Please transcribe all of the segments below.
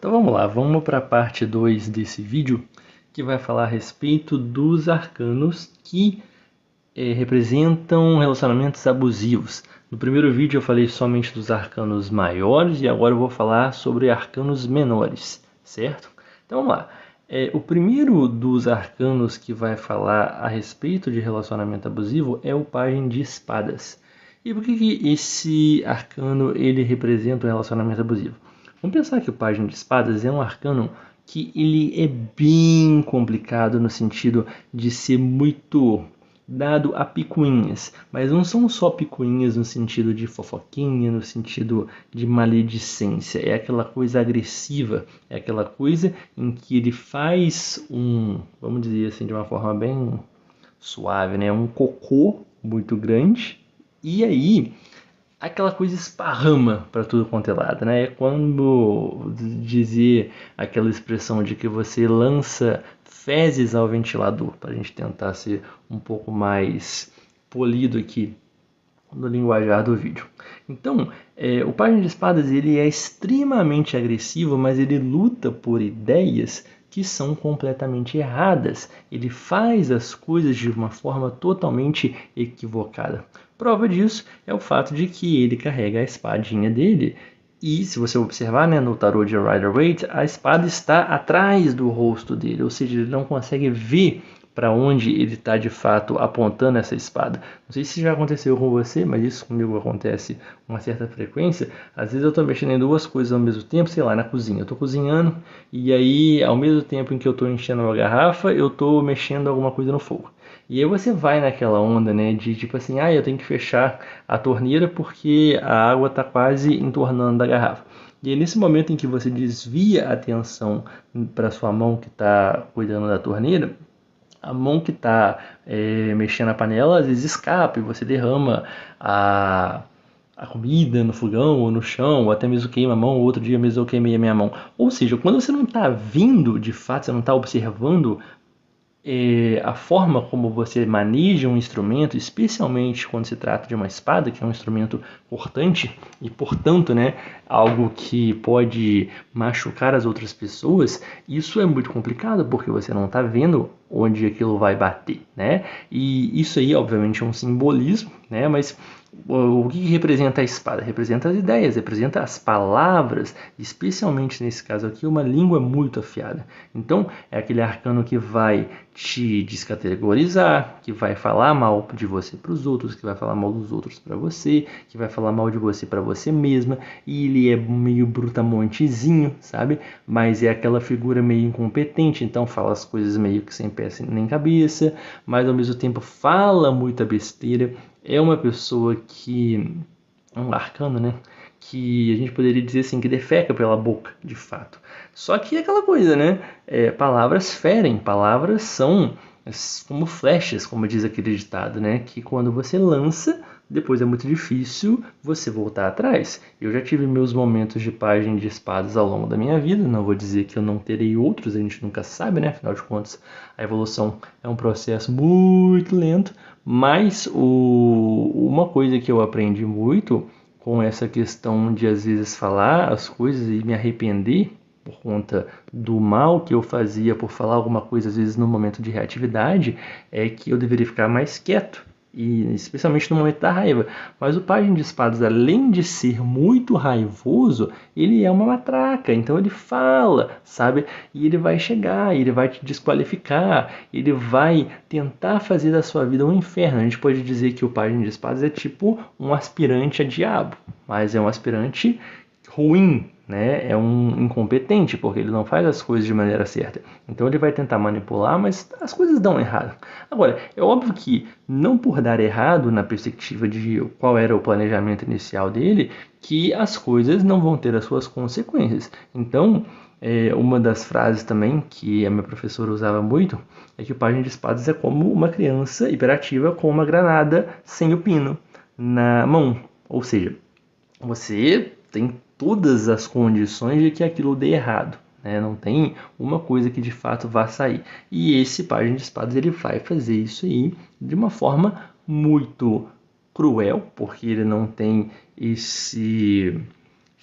Então vamos lá, vamos para a parte 2 desse vídeo, que vai falar a respeito dos arcanos que representam relacionamentos abusivos. No primeiro vídeo eu falei somente dos arcanos maiores e agora eu vou falar sobre arcanos menores, certo? Então vamos lá. O primeiro dos arcanos que vai falar a respeito de relacionamento abusivo é o Pajem de Espadas. E por que esse arcano ele representa um relacionamento abusivo? Vamos pensar que o Pajem de Espadas é um arcano que ele é bem complicado no sentido de ser muito dado a picuinhas, mas não são só picuinhas no sentido de fofoquinha, no sentido de maledicência, é aquela coisa agressiva, é aquela coisa em que ele faz vamos dizer assim de uma forma bem suave, né, um cocô muito grande, e aí aquela coisa esparrama para tudo quanto é lado, né? É quando dizer aquela expressão de que você lança fezes ao ventilador, para a gente tentar ser um pouco mais polido aqui no linguajar do vídeo. Então, o Pajem de Espadas ele é extremamente agressivo, mas ele luta por ideias que são completamente erradas. Ele faz as coisas de uma forma totalmente equivocada. Prova disso é o fato de que ele carrega a espadinha dele e, se você observar, né, no tarô de Rider-Waite, a espada está atrás do rosto dele, ou seja, ele não consegue ver para onde ele está de fato apontando essa espada. Não sei se já aconteceu com você, mas isso comigo acontece com uma certa frequência. Às vezes eu estou mexendo em duas coisas ao mesmo tempo, sei lá, na cozinha. Eu estou cozinhando e aí, ao mesmo tempo em que eu estou enchendo uma garrafa, eu estou mexendo alguma coisa no fogo. E aí você vai naquela onda, né, de tipo assim, eu tenho que fechar a torneira porque a água está quase entornando da garrafa. E é nesse momento em que você desvia a atenção para sua mão que está cuidando da torneira, a mão que está mexendo na panela às vezes escapa e você derrama a comida no fogão ou no chão, ou até mesmo queima a mão, ou outro dia mesmo eu queimei a minha mão. Ou seja, quando você não está vindo de fato, você não está observando a forma como você maneja um instrumento, especialmente quando se trata de uma espada, que é um instrumento cortante e, portanto, né, algo que pode machucar as outras pessoas, isso é muito complicado porque você não está vendo onde aquilo vai bater, né? E isso aí, obviamente, é um simbolismo, né? Mas o que representa a espada? Representa as ideias, representa as palavras, especialmente nesse caso aqui, uma língua muito afiada. Então, é aquele arcano que vai te descategorizar, que vai falar mal de você para os outros, que vai falar mal dos outros para você, que vai falar mal de você para você mesma, e ele é meio brutamontezinho, sabe? Mas é aquela figura meio incompetente, então fala as coisas meio que sem pé nem cabeça, mas ao mesmo tempo fala muita besteira. É uma pessoa que um arcano, né? Que a gente poderia dizer assim, que defeca pela boca, de fato. Só que é aquela coisa, né? Palavras ferem, palavras são como flechas, como diz aquele ditado, né? Que quando você lança, depois é muito difícil você voltar atrás. Eu já tive meus momentos de Pajem de Espadas ao longo da minha vida, não vou dizer que eu não terei outros, a gente nunca sabe, né? Afinal de contas, a evolução é um processo muito lento, mas uma coisa que eu aprendi muito com essa questão de às vezes falar as coisas e me arrepender por conta do mal que eu fazia por falar alguma coisa às vezes no momento de reatividade, é que eu deveria ficar mais quieto, e especialmente no momento da raiva. Mas o Pajem de Espadas, além de ser muito raivoso, ele é uma matraca, então ele fala, sabe? E ele vai chegar, ele vai te desqualificar, ele vai tentar fazer da sua vida um inferno. A gente pode dizer que o Pajem de Espadas é tipo um aspirante a diabo, mas é um aspirante ruim, né? É um incompetente, porque ele não faz as coisas de maneira certa. Então ele vai tentar manipular, mas as coisas dão errado. Agora, é óbvio que não por dar errado na perspectiva de qual era o planejamento inicial dele, que as coisas não vão ter as suas consequências. Então, uma das frases também que a minha professora usava muito é que o Pajem de Espadas é como uma criança hiperativa com uma granada sem o pino na mão. Ou seja, você tem todas as condições de que aquilo dê errado, né? Não tem uma coisa que de fato vá sair. E esse Pajem de Espadas ele vai fazer isso aí de uma forma muito cruel, porque ele não tem esse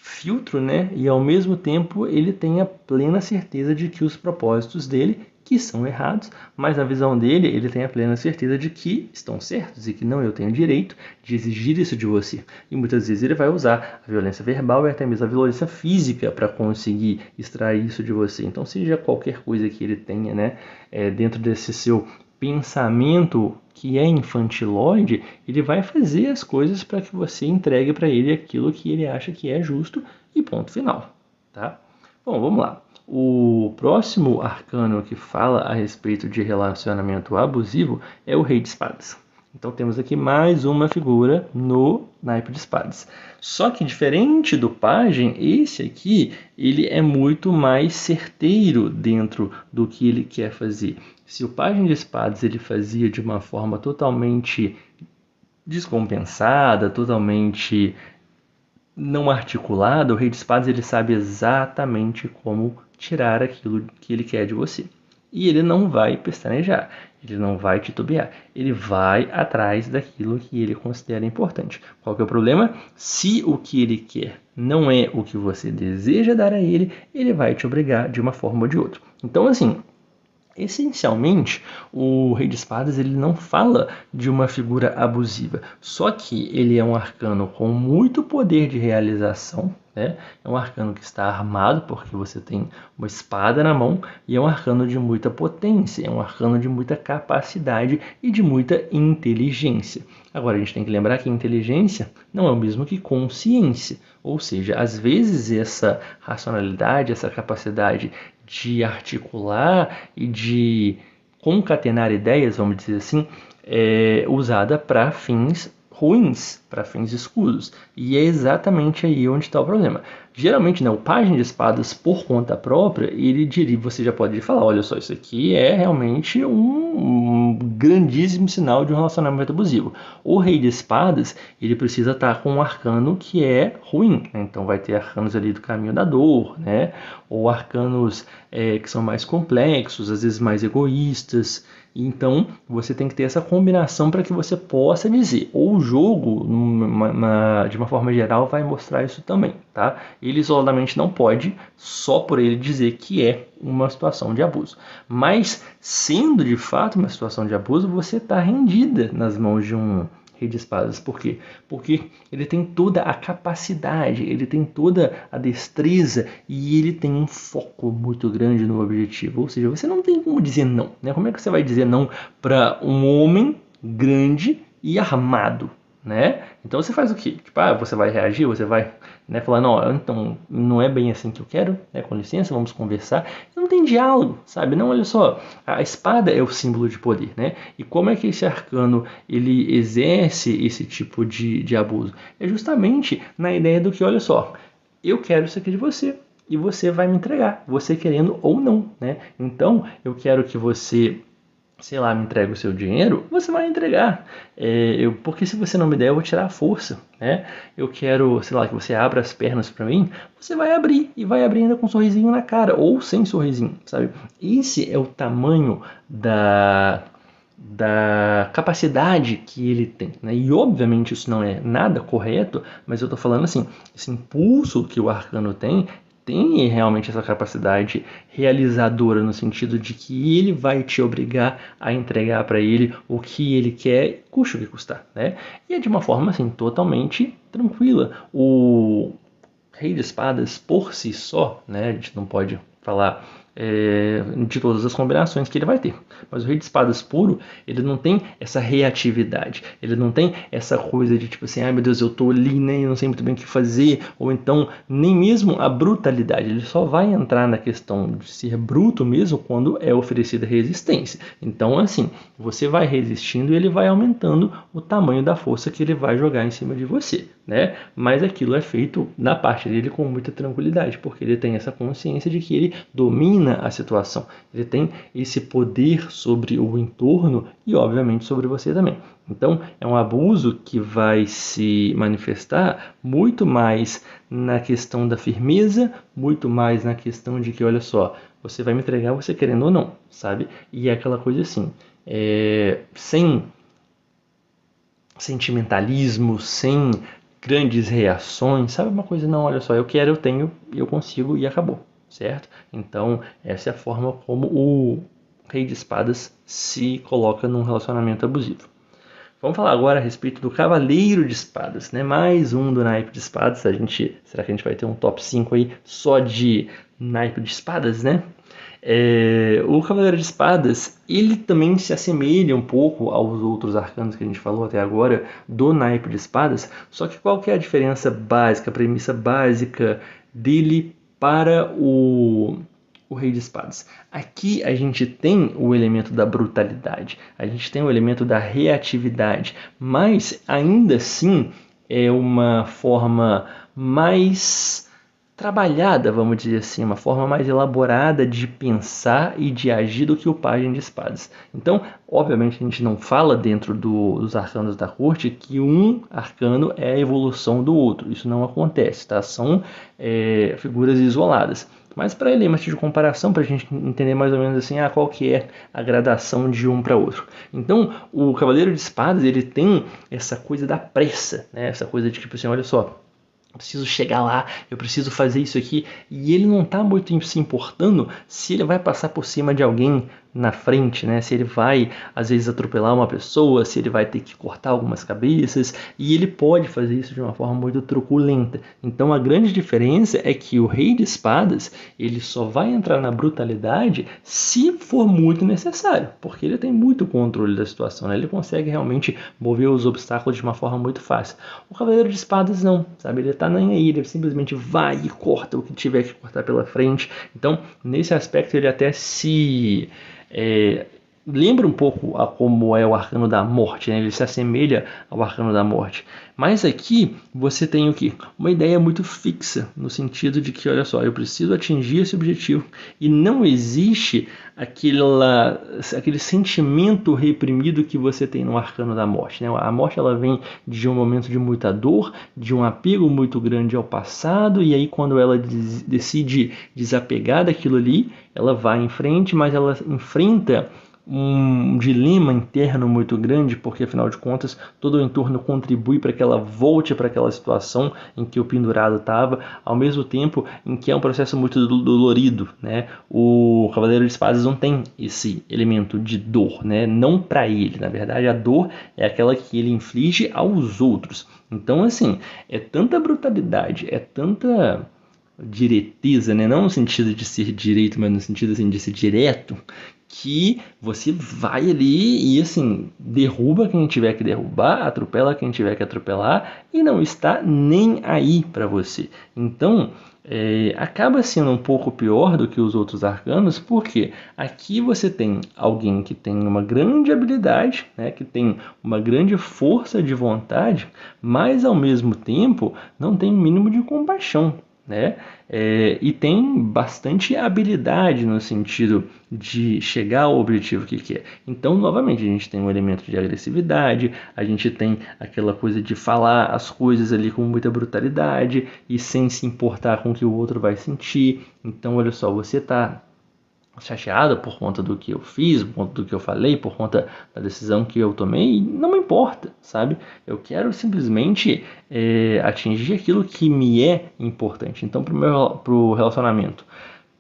filtro, né? E ao mesmo tempo ele tem a plena certeza de que os propósitos dele, que são errados, mas na visão dele ele tem a plena certeza de que estão certos e que não, eu tenho direito de exigir isso de você. E muitas vezes ele vai usar a violência verbal e até mesmo a violência física para conseguir extrair isso de você. Então, seja qualquer coisa que ele tenha, né, dentro desse seu pensamento que é infantiloide, ele vai fazer as coisas para que você entregue para ele aquilo que ele acha que é justo e ponto final, tá? Bom, vamos lá. O próximo arcano que fala a respeito de relacionamento abusivo é o Rei de Espadas. Então temos aqui mais uma figura no naipe de espadas. Só que diferente do pajem, esse aqui ele é muito mais certeiro dentro do que ele quer fazer. Se o pajem de espadas ele fazia de uma forma totalmente descompensada, totalmente não articulada, o Rei de Espadas ele sabe exatamente como tirar aquilo que ele quer de você. E ele não vai pestanejar, ele não vai titubear, ele vai atrás daquilo que ele considera importante. Qual que é o problema? Se o que ele quer não é o que você deseja dar a ele, ele vai te obrigar de uma forma ou de outra. Então, assim, essencialmente, o Rei de Espadas ele não fala de uma figura abusiva, só que ele é um arcano com muito poder de realização, né? É um arcano que está armado porque você tem uma espada na mão e é um arcano de muita potência, é um arcano de muita capacidade e de muita inteligência. Agora, a gente tem que lembrar que inteligência não é o mesmo que consciência, ou seja, às vezes essa racionalidade, essa capacidade de articular e de concatenar ideias, vamos dizer assim, é usada para fins ruins, para fins escusos. E é exatamente aí onde está o problema. Geralmente, né, o pajem de espadas, por conta própria, ele diria, você já pode falar, olha só, isso aqui é realmente um grandíssimo sinal de um relacionamento abusivo. O rei de espadas, ele precisa estar com um arcano que é ruim, né? Então vai ter arcanos ali do caminho da dor, né? Ou arcanos que são mais complexos, às vezes mais egoístas. Então, você tem que ter essa combinação para que você possa dizer. Ou o jogo, de uma forma geral, vai mostrar isso também, tá? Ele isoladamente não pode, só por ele dizer que é uma situação de abuso. Mas, sendo de fato uma situação de abuso, você está rendida nas mãos de um Rei de Espadas. Por quê? Porque ele tem toda a capacidade, ele tem toda a destreza e ele tem um foco muito grande no objetivo. Ou seja, você não tem como dizer não, né? Como é que você vai dizer não para um homem grande e armado, né? Então você faz o quê? Tipo, você vai reagir, você vai, né, falar, não, então não é bem assim que eu quero, né? Com licença, vamos conversar. Não tem diálogo, sabe? Não, olha só, a espada é o símbolo de poder, né? E como é que esse arcano ele exerce esse tipo de abuso? É justamente na ideia do que, olha só, eu quero isso aqui de você e você vai me entregar, você querendo ou não, né? Então eu quero que você, sei lá, me entrega o seu dinheiro, você vai entregar. Porque se você não me der, eu vou tirar a força, né? Eu quero, sei lá, que você abra as pernas para mim, você vai abrir, e vai abrir ainda com um sorrisinho na cara, ou sem sorrisinho, sabe? Esse é o tamanho da capacidade que ele tem, né? E obviamente isso não é nada correto, mas eu estou falando assim, esse impulso que o arcano tem realmente essa capacidade realizadora no sentido de que ele vai te obrigar a entregar para ele o que ele quer, custe o que custar, né? E é de uma forma assim totalmente tranquila. O Rei de Espadas por si só, né? A gente não pode falar de todas as combinações que ele vai ter. Mas o Rei de Espadas puro, ele não tem essa reatividade, ele não tem essa coisa de tipo assim, ai meu Deus, eu tô ali, né, eu não sei muito bem o que fazer, ou então nem mesmo a brutalidade, ele só vai entrar na questão de ser bruto mesmo quando é oferecida resistência. Então assim, você vai resistindo e ele vai aumentando o tamanho da força que ele vai jogar em cima de você, né? Mas aquilo é feito na parte dele com muita tranquilidade, porque ele tem essa consciência de que ele domina a situação, ele tem esse poder sobre o entorno e obviamente sobre você também. Então é um abuso que vai se manifestar muito mais na questão da firmeza, muito mais na questão de que, olha só, você vai me entregar você querendo ou não, sabe? E é aquela coisa assim, sem sentimentalismo, sem grandes reações, sabe uma coisa? Não, olha só, eu quero, eu tenho, eu consigo e acabou, certo? Então, essa é a forma como o rei de espadas se coloca num relacionamento abusivo. Vamos falar agora a respeito do cavaleiro de espadas, né? Mais um do naipe de espadas. Será que a gente vai ter um top 5 aí só de naipe de espadas, né? O Cavaleiro de Espadas, ele também se assemelha um pouco aos outros arcanos que a gente falou até agora do naipe de espadas, só que qual que é a diferença básica, a premissa básica dele para o Rei de Espadas? Aqui a gente tem o elemento da brutalidade, a gente tem o elemento da reatividade, mas ainda assim é uma forma mais trabalhada, vamos dizer assim, uma forma mais elaborada de pensar e de agir do que o Pajem de Espadas. Então, obviamente, a gente não fala dentro dos arcanos da corte que um arcano é a evolução do outro. Isso não acontece, tá? São figuras isoladas. Mas para elementos de comparação, para a gente entender mais ou menos assim, qual que é a gradação de um para outro. Então, o Cavaleiro de Espadas, ele tem essa coisa da pressa, né? Essa coisa de tipo assim, olha só, eu preciso chegar lá, eu preciso fazer isso aqui, e ele não está muito se importando se ele vai passar por cima de alguém na frente, né? Se ele vai, às vezes, atropelar uma pessoa, se ele vai ter que cortar algumas cabeças, e ele pode fazer isso de uma forma muito truculenta. Então, a grande diferença é que o Rei de Espadas, ele só vai entrar na brutalidade se for muito necessário, porque ele tem muito controle da situação, né? Ele consegue realmente mover os obstáculos de uma forma muito fácil. O Cavaleiro de Espadas não, sabe? Ele tá nem aí, ele simplesmente vai e corta o que tiver que cortar pela frente. Então, nesse aspecto, ele até se lembra um pouco a como é o Arcano da Morte, né? Ele se assemelha ao Arcano da Morte. Mas aqui você tem o quê? Uma ideia muito fixa, no sentido de que, olha só, eu preciso atingir esse objetivo. E não existe aquele sentimento reprimido que você tem no Arcano da Morte, né? A morte, ela vem de um momento de muita dor, de um apego muito grande ao passado, e aí quando ela decide desapegar daquilo ali, ela vai em frente, mas ela enfrenta um dilema interno muito grande, porque afinal de contas todo o entorno contribui para que ela volte para aquela situação em que o pendurado estava, ao mesmo tempo em que é um processo muito dolorido, né? O Cavaleiro de Espadas não tem esse elemento de dor, né? Não para ele, na verdade a dor é aquela que ele inflige aos outros. Então, assim, é tanta brutalidade, é tanta direteza, né? Não no sentido de ser direito, mas no sentido assim, de ser direto, que você vai ali e assim derruba quem tiver que derrubar, atropela quem tiver que atropelar e não está nem aí para você. Então acaba sendo um pouco pior do que os outros arcanos, porque aqui você tem alguém que tem uma grande habilidade, né, que tem uma grande força de vontade, mas ao mesmo tempo não tem o mínimo de compaixão, né? E tem bastante habilidade no sentido de chegar ao objetivo que quer. Então, novamente, a gente tem um elemento de agressividade, a gente tem aquela coisa de falar as coisas ali com muita brutalidade e sem se importar com o que o outro vai sentir. Então, olha só, você está chateado por conta do que eu fiz, por conta do que eu falei, por conta da decisão que eu tomei, não me importa, sabe? Eu quero simplesmente atingir aquilo que me é importante. Então, pro relacionamento,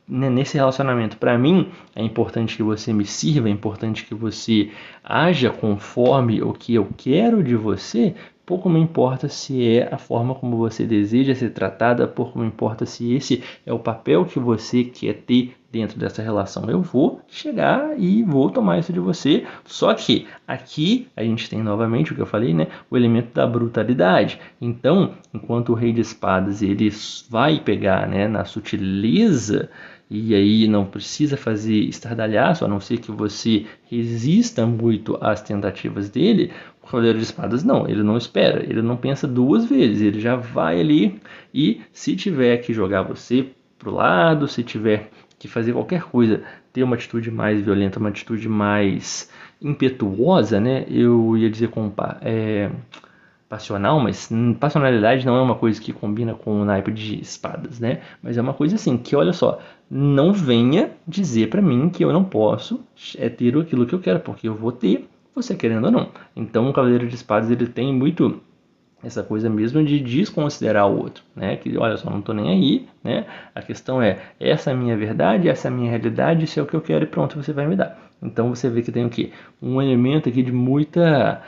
nesse relacionamento, para mim, é importante que você me sirva, é importante que você haja conforme o que eu quero de você. Pouco me importa se é a forma como você deseja ser tratada, pouco me importa se esse é o papel que você quer ter dentro dessa relação. Eu vou chegar e vou tomar isso de você. Só que aqui a gente tem novamente o que eu falei, né? O elemento da brutalidade. Então, enquanto o Rei de Espadas ele vai pegar, né, na sutileza, e aí não precisa fazer estardalhaço, a não ser que você resista muito às tentativas dele, o Cavaleiro de Espadas não, ele não espera, ele não pensa duas vezes, ele já vai ali e se tiver que jogar você pro lado, se tiver que fazer qualquer coisa, ter uma atitude mais violenta, uma atitude mais impetuosa, né? Eu ia dizer passional, mas passionalidade não é uma coisa que combina com o naipe de espadas, né? Mas é uma coisa assim, que olha só, não venha dizer pra mim que eu não posso ter aquilo que eu quero, porque eu vou ter, você querendo ou não. Então o Cavaleiro de Espadas ele tem muito essa coisa mesmo de desconsiderar o outro, né? Que olha só, não estou nem aí, né? A questão é, essa é a minha verdade, essa é a minha realidade, isso é o que eu quero e pronto, você vai me dar. Então você vê que tem o quê? Um elemento aqui de muita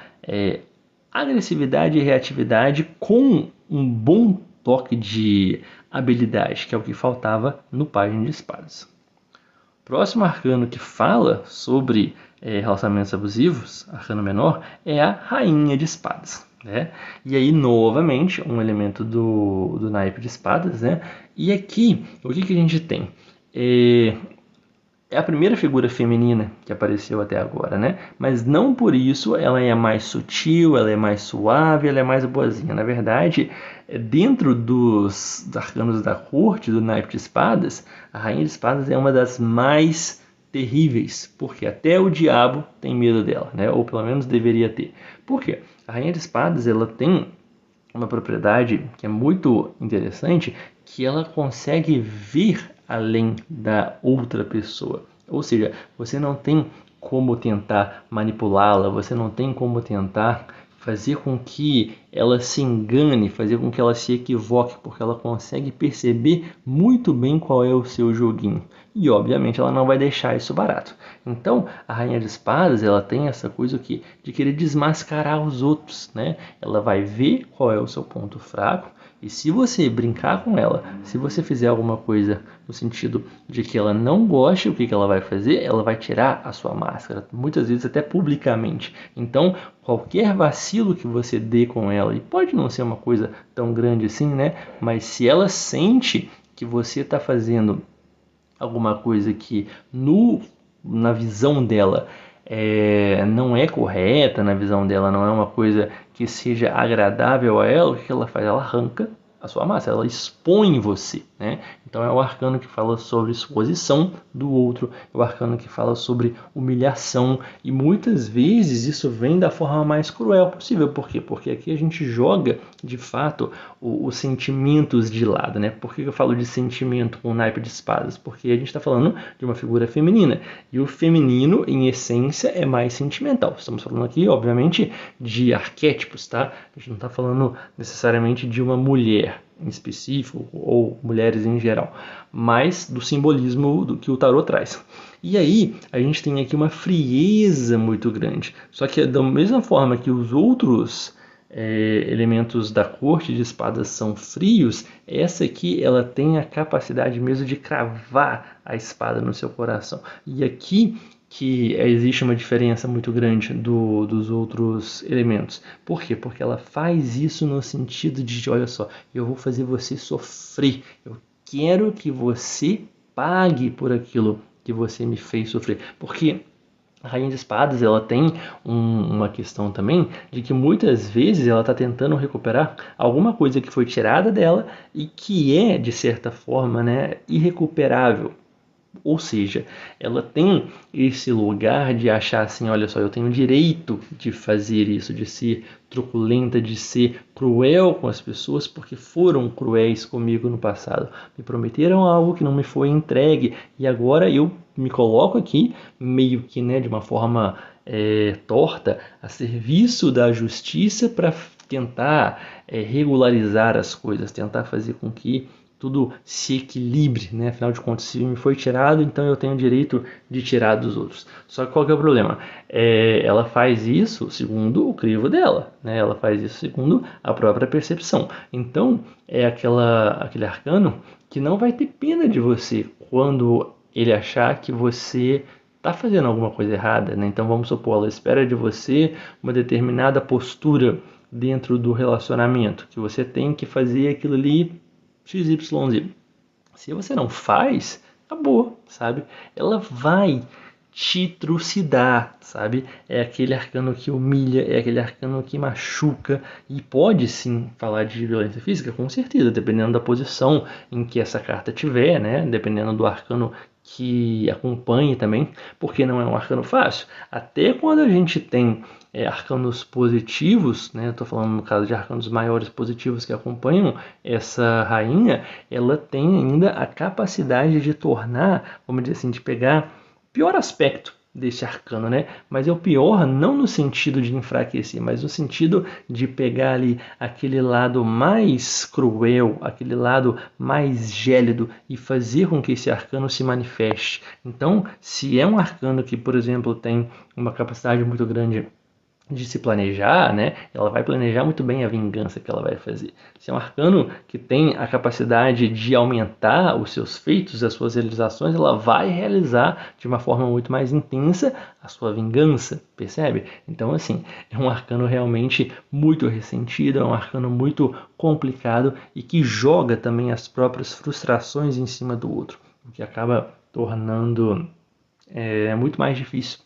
agressividade e reatividade com um bom toque de habilidade, que é o que faltava no Página de Espadas. Próximo arcano que fala sobre relacionamentos abusivos, arcano menor, é a Rainha de Espadas. Né? E aí, novamente, um elemento do naipe de espadas. Né? E aqui, o que a gente tem? É a primeira figura feminina que apareceu até agora, né? Mas não por isso ela é mais sutil, ela é mais suave, ela é mais boazinha. Na verdade, dentro dos arcanos da corte, do naipe de espadas, a rainha de espadas é uma das mais terríveis, porque até o diabo tem medo dela, né? Ou pelo menos deveria ter. Por quê? A rainha de espadas, ela tem uma propriedade que é muito interessante, que ela consegue ver além da outra pessoa. Ou seja, você não tem como tentar manipulá-la, você não tem como tentar fazer com que ela se engane, fazer com que ela se equivoque, porque ela consegue perceber muito bem qual é o seu joguinho. E obviamente ela não vai deixar isso barato. Então, a Rainha de Espadas, ela tem essa coisa aqui de querer desmascarar os outros, né? Ela vai ver qual é o seu ponto fraco, e se você brincar com ela, se você fizer alguma coisa no sentido de que ela não goste, o que ela vai fazer? Ela vai tirar a sua máscara, muitas vezes até publicamente. Então, qualquer vacilo que você dê com ela, e pode não ser uma coisa tão grande assim, né? Mas se ela sente que você está fazendo alguma coisa que na visão dela não é correta, na visão dela não é uma coisa que seja agradável a ela, o que ela faz? Ela arranca a sua máscara, ela expõe você, né? Então é o arcano que fala sobre exposição do outro, é o arcano que fala sobre humilhação, e muitas vezes isso vem da forma mais cruel possível. Por quê? Porque aqui a gente joga, de fato, os sentimentos de lado, né? Por que eu falo de sentimento com o naipe de espadas? Porque a gente está falando de uma figura feminina, e o feminino, em essência, é mais sentimental. Estamos falando aqui, obviamente, de arquétipos, tá? A gente não está falando necessariamente de uma mulher em específico, ou mulheres em geral, mas do simbolismo do que o tarô traz. E aí, a gente tem aqui uma frieza muito grande. Só que da mesma forma que os outros elementos da corte de espadas são frios, essa aqui ela tem a capacidade mesmo de cravar a espada no seu coração. E aqui que existe uma diferença muito grande dos outros elementos. Por quê? Porque ela faz isso no sentido de, olha só, eu vou fazer você sofrer, eu quero que você pague por aquilo que você me fez sofrer. Porque a Rainha de Espadas, ela tem uma questão também de que muitas vezes ela está tentando recuperar alguma coisa que foi tirada dela e que é, de certa forma, né, irrecuperável. Ou seja, ela tem esse lugar de achar assim, olha só, eu tenho o direito de fazer isso, de ser truculenta, de ser cruel com as pessoas, porque foram cruéis comigo no passado. Me prometeram algo que não me foi entregue, e agora eu me coloco aqui, meio que, né, de uma forma torta, a serviço da justiça para tentar regularizar as coisas, tentar fazer com que tudo se equilibre, né? Afinal de contas, se me foi tirado, então eu tenho o direito de tirar dos outros. Só que qual que é o problema? Ela faz isso segundo o crivo dela, né? Ela faz isso segundo a própria percepção. Então, é aquele arcano que não vai ter pena de você quando ele achar que você está fazendo alguma coisa errada, né? Então, vamos supor, ela espera de você uma determinada postura dentro do relacionamento, que você tem que fazer aquilo ali XYZ. Se você não faz, acabou, sabe? Ela vai te trucidar, sabe? É aquele arcano que humilha, é aquele arcano que machuca, e pode sim falar de violência física, com certeza, dependendo da posição em que essa carta tiver, né? Dependendo do arcano que acompanhe também, porque não é um arcano fácil. Até quando a gente tem arcanos positivos, né? Estou falando no caso de arcanos maiores positivos que acompanham essa rainha, ela tem ainda a capacidade de tornar, vamos dizer assim, de pegar o pior aspecto desse arcano, né? Mas é o pior não no sentido de enfraquecer, mas no sentido de pegar ali aquele lado mais cruel, aquele lado mais gélido e fazer com que esse arcano se manifeste. Então, se é um arcano que, por exemplo, tem uma capacidade muito grande de se planejar, né? Ela vai planejar muito bem a vingança que ela vai fazer. Se é um arcano que tem a capacidade de aumentar os seus feitos, as suas realizações, ela vai realizar de uma forma muito mais intensa a sua vingança, percebe? Então, assim, é um arcano realmente muito ressentido, é um arcano muito complicado e que joga também as próprias frustrações em cima do outro, o que acaba tornando muito mais difícil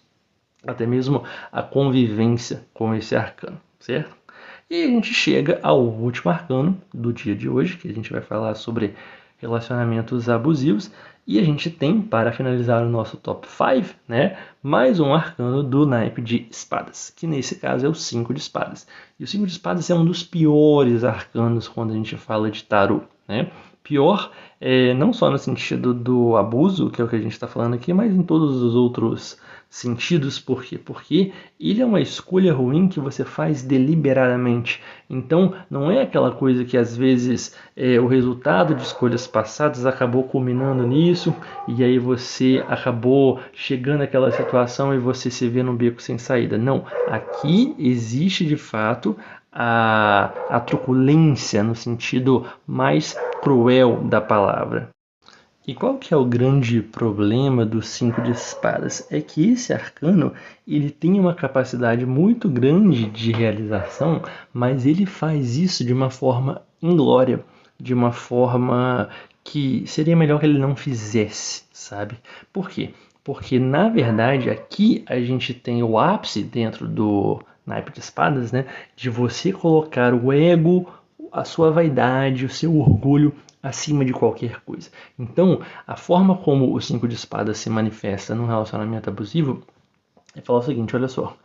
até mesmo a convivência com esse arcano, certo? E a gente chega ao último arcano do dia de hoje, que a gente vai falar sobre relacionamentos abusivos, e a gente tem, para finalizar o nosso top 5, né, mais um arcano do naipe de espadas, que nesse caso é o 5 de espadas. E o 5 de espadas é um dos piores arcanos quando a gente fala de tarô, né? Pior não só no sentido do abuso, que é o que a gente está falando aqui, mas em todos os outros sentidos. Por quê? Porque ele é uma escolha ruim que você faz deliberadamente. Então, não é aquela coisa que às vezes o resultado de escolhas passadas acabou culminando nisso, e aí você acabou chegando àquela situação e você se vê num beco sem saída. Não, aqui existe de fato a truculência no sentido mais cruel da palavra. E qual que é o grande problema do 5 de espadas? É que esse arcano ele tem uma capacidade muito grande de realização, mas ele faz isso de uma forma inglória, de uma forma que seria melhor que ele não fizesse, sabe? Por quê? Porque, na verdade, aqui a gente tem o ápice dentro do naipe de espadas, né? De você colocar o ego, a sua vaidade, o seu orgulho acima de qualquer coisa. Então, a forma como o 5 de espadas se manifesta num relacionamento abusivo é falar o seguinte, olha só,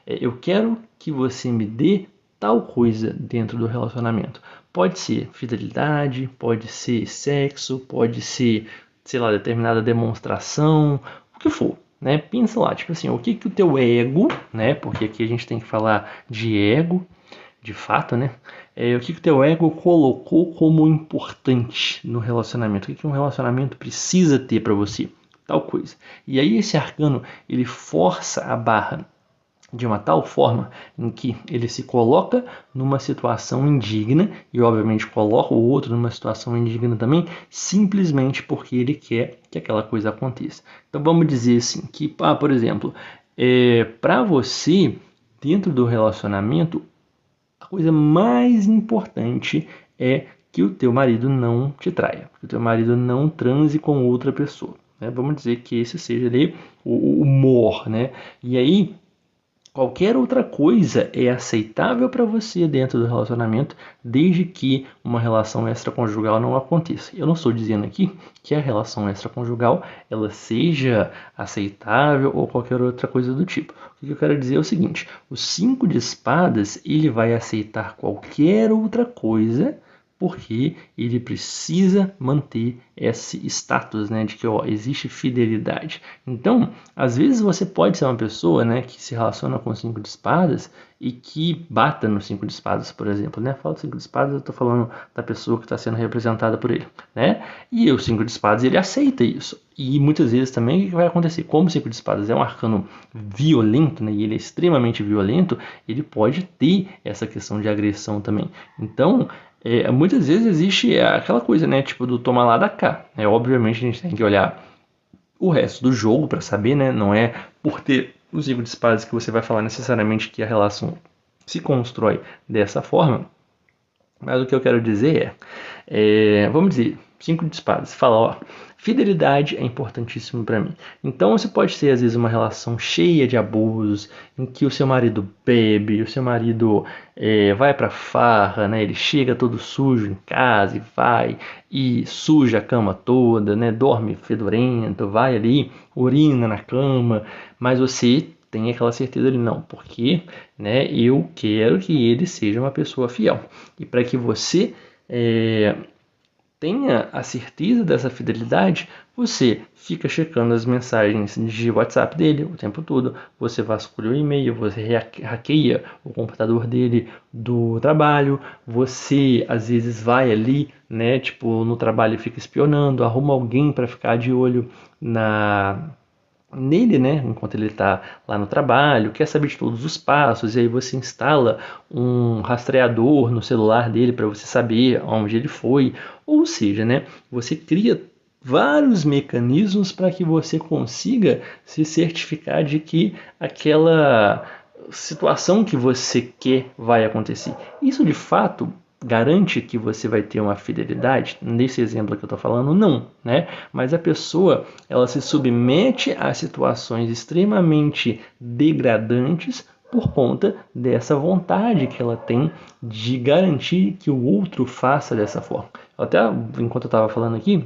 eu quero que você me dê tal coisa dentro do relacionamento. Pode ser fidelidade, pode ser sexo, pode ser, sei lá, determinada demonstração, o que for. Né? Pensa lá, tipo assim, o que o teu ego, né? Porque aqui a gente tem que falar de ego, de fato, né? O que o teu ego colocou como importante no relacionamento? O que um relacionamento precisa ter para você? Tal coisa. E aí esse arcano, ele força a barra de uma tal forma em que ele se coloca numa situação indigna e obviamente coloca o outro numa situação indigna também, simplesmente porque ele quer que aquela coisa aconteça. Então vamos dizer assim, que, por exemplo, para você, dentro do relacionamento, a coisa mais importante é que o teu marido não te traia, que o teu marido não transe com outra pessoa. Né? Vamos dizer que esse seja ali o humor, né? E aí, qualquer outra coisa é aceitável para você dentro do relacionamento, desde que uma relação extraconjugal não aconteça. Eu não estou dizendo aqui que a relação extraconjugal ela seja aceitável ou qualquer outra coisa do tipo. O que eu quero dizer é o seguinte: o 5 de espadas ele vai aceitar qualquer outra coisa porque ele precisa manter esse status, né, de que existe fidelidade. Então, às vezes você pode ser uma pessoa, né, que se relaciona com o 5 de espadas e que bata no 5 de espadas, por exemplo. Né? Falo 5 de espadas, eu estou falando da pessoa que está sendo representada por ele. Né? E o 5 de espadas, ele aceita isso. E muitas vezes também o que vai acontecer? Como o 5 de espadas é um arcano violento, né, e ele é extremamente violento, ele pode ter essa questão de agressão também. Então, muitas vezes existe aquela coisa, né, tipo do toma lá da cá. Obviamente a gente tem que olhar o resto do jogo para saber, né, não é por ter o 5 de espadas que você vai falar necessariamente que a relação se constrói dessa forma. Mas o que eu quero dizer vamos dizer, 5 de espadas, fala, ó, fidelidade é importantíssimo para mim. Então você pode ter às vezes uma relação cheia de abusos, em que o seu marido bebe, o seu marido vai pra farra, né? Ele chega todo sujo em casa e vai e suja a cama toda, né? Dorme fedorento, vai ali, urina na cama, mas você tem aquela certeza de não, porque, né, eu quero que ele seja uma pessoa fiel. E para que você tenha a certeza dessa fidelidade, você fica checando as mensagens de WhatsApp dele o tempo todo, você vasculha o e-mail, você hackeia o computador dele do trabalho, você às vezes vai ali, né, tipo, no trabalho e fica espionando, arruma alguém para ficar de olho nele, né, enquanto ele está lá no trabalho, quer saber de todos os passos, e aí você instala um rastreador no celular dele para você saber onde ele foi, ou seja, né, você cria vários mecanismos para que você consiga se certificar de que aquela situação que você quer vai acontecer. Isso de fato garante que você vai ter uma fidelidade? Nesse exemplo que eu estou falando, não, né? Mas a pessoa, ela se submete a situações extremamente degradantes por conta dessa vontade que ela tem de garantir que o outro faça dessa forma. Até enquanto eu estava falando aqui,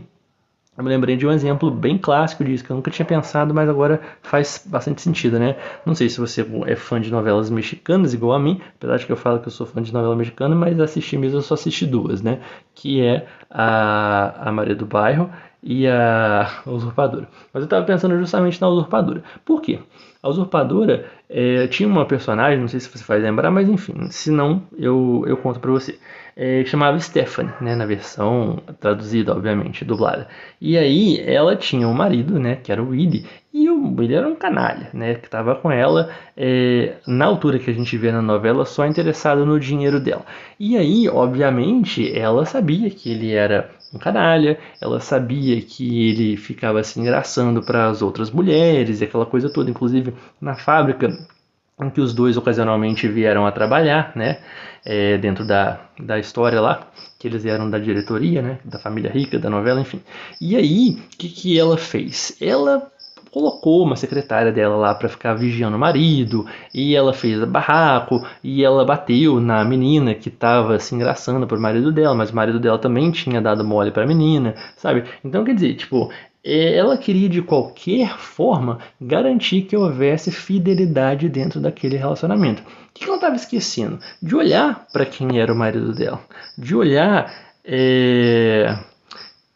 eu me lembrei de um exemplo bem clássico disso, que eu nunca tinha pensado, mas agora faz bastante sentido, né? Não sei se você é fã de novelas mexicanas, igual a mim, apesar de que eu falo que eu sou fã de novela mexicana, mas assistir mesmo eu só assisti duas, né? Que é a Maria do Bairro e a Usurpadora. Mas eu estava pensando justamente na Usurpadora. Por quê? A Usurpadora tinha uma personagem, não sei se você vai lembrar, mas enfim, se não, eu conto pra você. Que chamava Stephanie, né, na versão traduzida, obviamente, dublada. E aí ela tinha um marido, né, que era o Willy, e o Willy era um canalha, né, que estava com ela, na altura que a gente vê na novela, só interessado no dinheiro dela. E aí, obviamente, ela sabia que ele era um canalha, ela sabia que ele ficava se engraçando para as outras mulheres e aquela coisa toda, inclusive na fábrica em que os dois ocasionalmente vieram a trabalhar, né, dentro da história lá, que eles eram da diretoria, né, da família rica, da novela, enfim. E aí, o que ela fez? Ela colocou uma secretária dela lá para ficar vigiando o marido, e ela fez barraco, e ela bateu na menina que estava se engraçando pro marido dela, mas o marido dela também tinha dado mole para a menina, sabe? Então, quer dizer, tipo, ela queria de qualquer forma garantir que houvesse fidelidade dentro daquele relacionamento. O que ela estava esquecendo? De olhar para quem era o marido dela, de olhar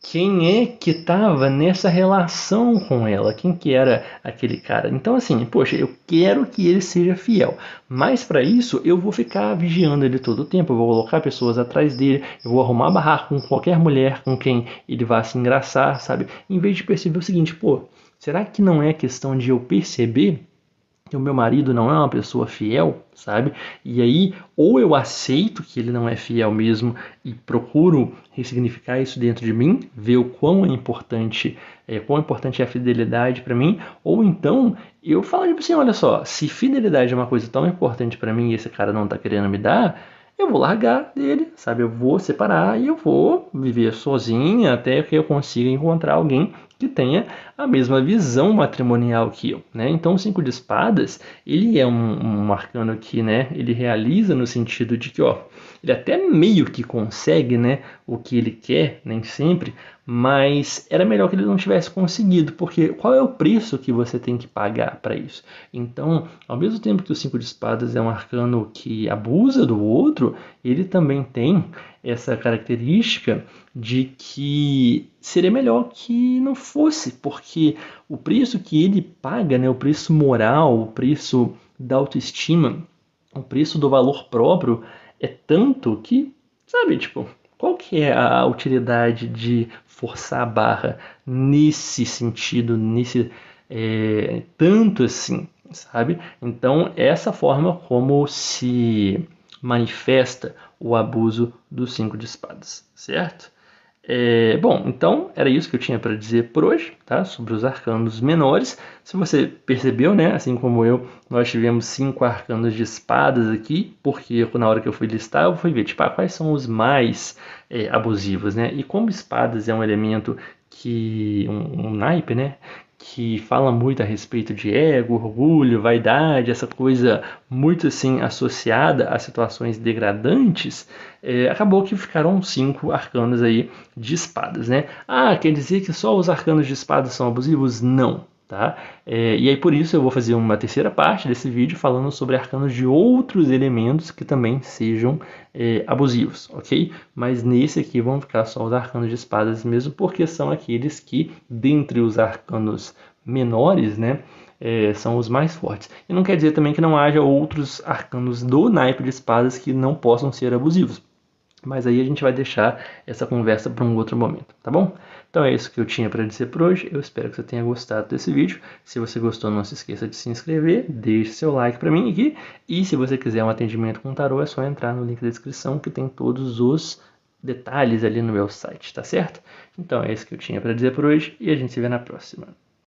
quem é que estava nessa relação com ela, quem que era aquele cara. Então assim, poxa, eu quero que ele seja fiel, mas para isso eu vou ficar vigiando ele todo o tempo, eu vou colocar pessoas atrás dele, eu vou arrumar barraco com qualquer mulher com quem ele vá se engraçar, sabe? Em vez de perceber o seguinte, pô, será que não é questão de eu perceber que o meu marido não é uma pessoa fiel, sabe? E aí, ou eu aceito que ele não é fiel mesmo e procuro ressignificar isso dentro de mim, ver o quão importante é a fidelidade para mim, ou então eu falo tipo assim, olha só, se fidelidade é uma coisa tão importante para mim e esse cara não tá querendo me dar, eu vou largar dele, sabe? Eu vou separar e eu vou viver sozinha até que eu consiga encontrar alguém que tenha a mesma visão matrimonial que eu, né? Então, o 5 de espadas, ele é um arcano que, né, ele realiza no sentido de que, ó, ele até meio que consegue, né, o que ele quer, nem sempre, mas era melhor que ele não tivesse conseguido, porque qual é o preço que você tem que pagar para isso? Então, ao mesmo tempo que o 5 de espadas é um arcano que abusa do outro, ele também tem essa característica de que seria melhor que não fosse, porque o preço que ele paga, né, o preço moral, o preço da autoestima, o preço do valor próprio é tanto que, sabe, tipo, qual que é a utilidade de forçar a barra nesse sentido, tanto assim, sabe? Então, essa forma como se manifesta o abuso do 5 de espadas, certo? Bom, então era isso que eu tinha para dizer por hoje, tá? Sobre os arcanos menores. Se você percebeu, né? Assim como eu, nós tivemos 5 arcanos de espadas aqui, porque na hora que eu fui listar, eu fui ver, tipo, quais são os mais abusivos, né? E como espadas é um elemento que, um naipe, né? Que fala muito a respeito de ego, orgulho, vaidade, essa coisa muito assim associada a situações degradantes, acabou que ficaram 5 arcanos aí de espadas, né? Ah, quer dizer que só os arcanos de espadas são abusivos? Não. tá? E aí por isso eu vou fazer uma terceira parte desse vídeo falando sobre arcanos de outros elementos que também sejam abusivos, ok? Mas nesse aqui vão ficar só os arcanos de espadas mesmo, porque são aqueles que, dentre os arcanos menores, né, são os mais fortes. E não quer dizer também que não haja outros arcanos do naipe de espadas que não possam ser abusivos. Mas aí a gente vai deixar essa conversa para um outro momento, tá bom? Então é isso que eu tinha para dizer por hoje. Eu espero que você tenha gostado desse vídeo. Se você gostou, não se esqueça de se inscrever, deixe seu like para mim aqui. E se você quiser um atendimento com tarô, é só entrar no link da descrição que tem todos os detalhes ali no meu site, tá certo? Então é isso que eu tinha para dizer por hoje e a gente se vê na próxima.